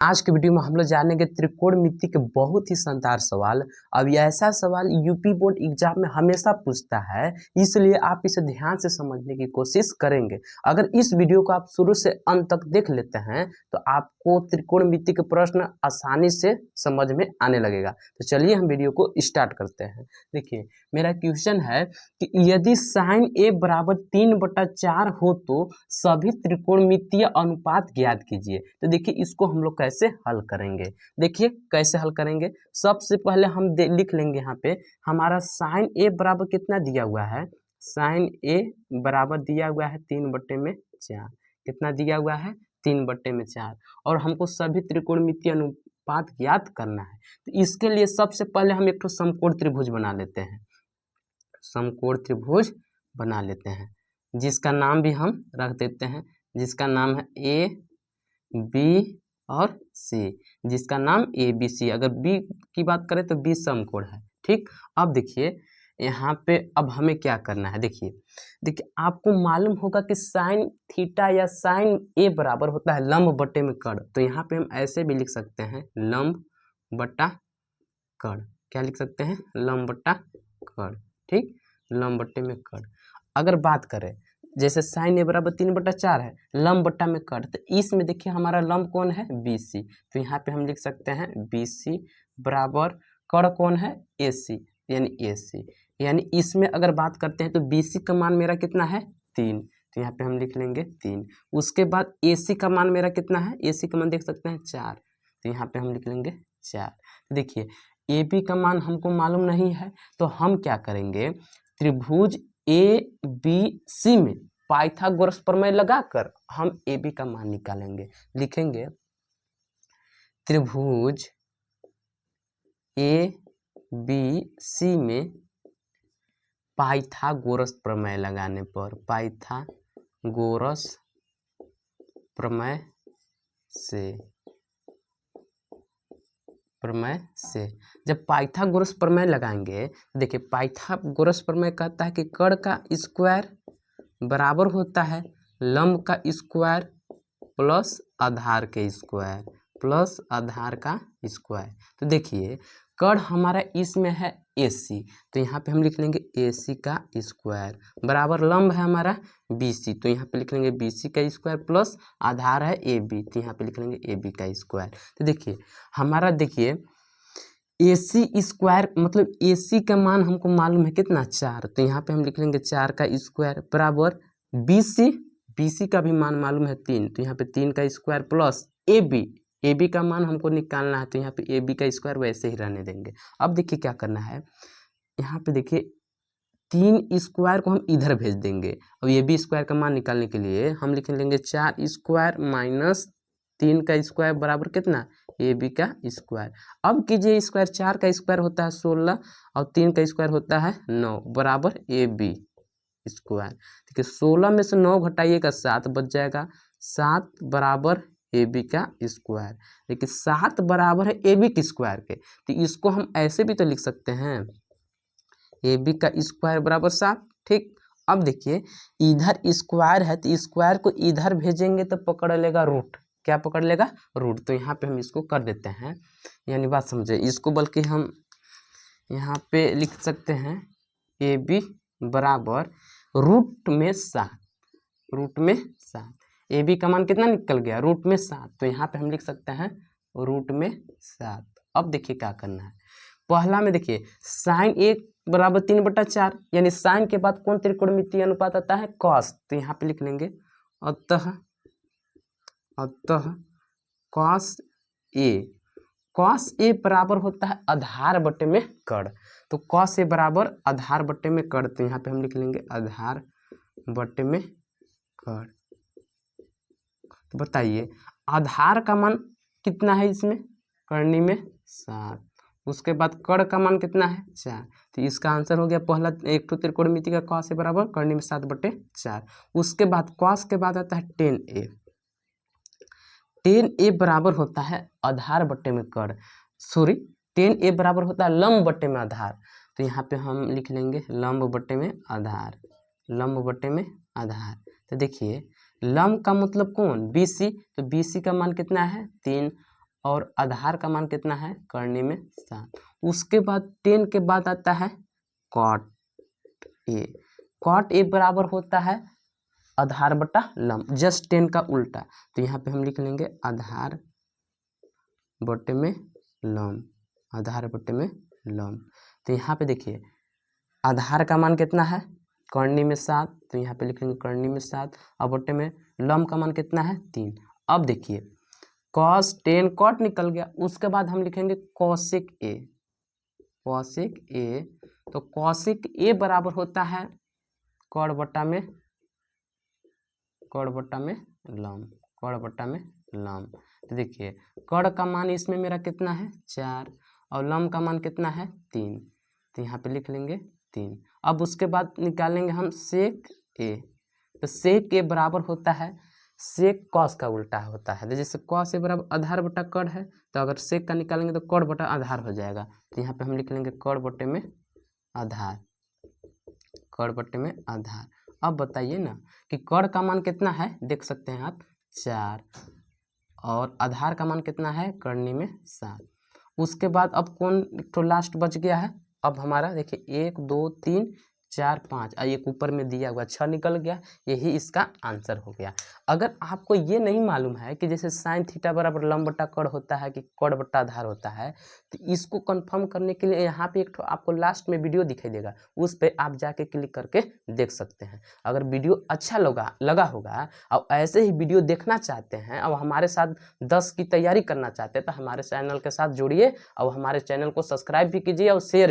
आज के वीडियो में हम लोग जानेंगे त्रिकोणमिति के बहुत ही शानदार सवाल। अब ये ऐसा सवाल यूपी बोर्ड एग्जाम में हमेशा पूछता है, इसलिए आप इसे ध्यान से समझने की कोशिश करेंगे। अगर इस वीडियो को आप शुरू से अंत तक देख लेते हैं तो आपको त्रिकोणमिति के प्रश्न आसानी से समझ में आने लगेगा। तो चलिए हम वीडियो को स्टार्ट करते हैं। देखिए मेरा क्वेश्चन है कि यदि साइन ए बराबर 3/4 हो तो सभी त्रिकोणमितीय अनुपात ज्ञात कीजिए। तो देखिए इसको हम लोग कैसे हल करेंगे। देखिए कैसे हल करेंगे। सबसे पहले हम लिख लेंगे यहाँ पे हमारा साइन ए बराबर कितना दिया हुआ है। साइन ए बराबर दिया हुआ है 3/4। कितना दिया हुआ है 3/4। और हमको सभी त्रिकोणमितीय अनुपात ज्ञात करना है। तो इसके लिए सबसे पहले हम एक तो समकोण त्रिभुज बना लेते हैं। समकोण त्रिभुज बना लेते हैं जिसका नाम भी हम रख देते हैं, जिसका नाम है ए बी और सी, जिसका नाम ए बी सी। अगर बी की बात करें तो बी समकोण है। ठीक, अब देखिए यहाँ पे अब हमें क्या करना है। देखिए आपको मालूम होगा कि साइन थीटा या साइन ए बराबर होता है लंब बटे में कर्ण। तो यहाँ पे हम ऐसे भी लिख सकते हैं लंब बटा कर्ण। क्या लिख सकते हैं? लंब बटा कर्ण। ठीक, लंब बटे में कर्ण। अगर बात करें जैसे साइन ए बराबर 3/4 है, लंब बट्टा में कर्ण, तो इसमें देखिए हमारा लंब कौन है? BC। तो यहाँ पे हम लिख सकते हैं BC बराबर कर्ण कौन है? AC, यानी AC। यानी इसमें अगर बात करते हैं तो BC का मान मेरा कितना है? 3। तो यहाँ पे हम लिख लेंगे 3। उसके बाद AC का मान मेरा कितना है? AC का मान देख सकते हैं 4। तो यहाँ पे हम लिख लेंगे 4। तो देखिए AB का मान हमको मालूम नहीं है, तो हम क्या करेंगे, त्रिभुज ABC में पाइथागोरस प्रमेय लगाकर हम AB का मान निकालेंगे। लिखेंगे त्रिभुज ABC में पाइथागोरस प्रमेय लगाने पर, पाइथागोरस प्रमेय से जब पाइथागोरस प्रमेय लगाएंगे, देखिए पाइथागोरस प्रमेय कहता है कि कर्ण का स्क्वायर बराबर होता है लंब का स्क्वायर प्लस आधार के स्क्वायर प्लस आधार का स्क्वायर। तो देखिए कर्ण हमारा इसमें है AC, तो यहाँ पे हम लिख लेंगे AC का स्क्वायर बराबर लंब है हमारा BC, तो यहाँ पे लिख लेंगे BC का स्क्वायर प्लस आधार है AB, तो यहाँ पे लिख लेंगे AB का स्क्वायर। तो देखिए हमारा देखिए AC स्क्वायर मतलब AC का मान हमको मालूम है कितना? 4। तो यहाँ पे हम लिख लेंगे 4 का स्क्वायर बराबर BC का भी मान मालूम है 3, तो यहाँ पे 3 का स्क्वायर प्लस AB का मान हमको निकालना है, तो यहाँ पे AB का स्क्वायर वैसे ही रहने देंगे। अब देखिए क्या करना है, यहाँ पे देखिए 3 स्क्वायर को हम इधर भेज देंगे और AB स्क्वायर का मान निकालने के लिए हम लिख लेंगे 4 स्क्वायर माइनस 3 का स्क्वायर बराबर कितना? AB का स्क्वायर। अब कीजिए स्क्वायर, 4 का स्क्वायर होता है 16 और 3 का स्क्वायर होता है 9 बराबर AB स्क्वायर। देखिए 16 में से 9 घटाइएगा 7 बच जाएगा, 7 बराबर AB का स्क्वायर। देखिए 7 बराबर है AB के स्क्वायर के, तो इसको हम ऐसे भी तो लिख सकते हैं AB का स्क्वायर बराबर 7। ठीक, अब देखिए इधर स्क्वायर है तो स्क्वायर को इधर भेजेंगे तो पकड़ लेगा रूट। क्या पकड़ लेगा? रूट। तो यहाँ पे हम इसको कर देते हैं, यानी बात समझे इसको, बल्कि हम यहाँ पे लिख सकते हैं AB बराबर रूट में 7। रूट में 7, AB का मान कितना निकल गया? रूट में 7। तो यहाँ पे हम लिख सकते हैं रूट में 7। अब देखिए क्या करना है। पहला में देखिए साइन ए बराबर 3/4, यानी साइन के बाद कौन त्रिकोणमितीय अनुपात आता है? कॉस। तो यहाँ पे लिख लेंगे अतः कॉस ए बराबर होता है आधार बटे में कर्ण। तो कॉस ए बराबर आधार बटे में कर्ण, तो यहाँ पे हम लिख लेंगे आधार बटे में कर्ण। तो बताइए आधार का मान कितना है इसमें? कर्णी में 7। उसके बाद कर्ण का मान कितना है? 4। तो इसका आंसर हो गया पहला, एक तो त्रिकोणमिति का कॉस ए बराबर कर्णी में 7/4। उसके बाद कॉस के बाद आता है tan A बराबर होता है आधार बटे में कर्ण, सॉरी tan A बराबर होता है लंब बटे में आधार। तो यहाँ पे हम लिख लेंगे लंब बटे में आधार, लंब बटे में आधार। तो देखिए लंब का मतलब कौन? BC, तो BC का मान कितना है? 3। और आधार का मान कितना है, करनी में 7। उसके बाद 10 के बाद आता है कॉट ए। कॉट ए बराबर होता है आधार बटा लंब, जस्ट 10 का उल्टा। तो यहाँ पे हम लिख लेंगे आधार बटे में लंब, आधार बटे में लंब। तो यहाँ पे देखिए आधार का मान कितना है, करनी में 7, तो यहाँ पे लिख लेंगे करनी में 7, और बटे में लंब का मान कितना है 3। अब देखिए cos 10 कॉट निकल गया, उसके बाद हम लिखेंगे कॉसिक ए, कॉसिक ए। तो कॉसिक ए बराबर होता है कॉड बटा में लंब, कॉड बटा में लंब। तो देखिए कॉड का मान इसमें मेरा कितना है 4, और लंब का मान कितना है 3, तो यहाँ पे लिख लेंगे 3। अब उसके बाद निकालेंगे हम सेक ए। तो सेक ए बराबर होता है सेक कॉस का उल्टा होता है, तो जैसे कॉस ए बराबर आधार बटा कॉड है, तो अगर सेक का निकालेंगे तो कॉड बटा आधार हो जाएगा। तो यहाँ पे हम लिख लेंगे कॉड बटे में आधार, कॉड बटे में आधार। अब बताइए ना कि कॉड का मान कितना है, देख सकते हैं आप 4, और आधार का मान कितना है, करनी में 7। उसके बाद अब कौन तो लास्ट बच गया है, अब हमारा देखिए 1 2 3 4 5, और एक ऊपर में दिया हुआ 6 निकल गया, यही इसका आंसर हो गया। अगर आपको ये नहीं मालूम है कि जैसे साइन थीटा बराबर लंब बटा कॉड होता है कि कॉड बटा आधार होता है, तो इसको कंफर्म करने के लिए यहाँ पे एक आपको लास्ट में वीडियो दिखाई देगा, उस पर आप जाके क्लिक करके देख सकते हैं। अगर वीडियो अच्छा लगा होगा और ऐसे ही वीडियो देखना चाहते हैं और हमारे साथ 10 की तैयारी करना चाहते हैं, तो हमारे चैनल के साथ जुड़िए और हमारे चैनल को सब्सक्राइब भी कीजिए और शेयर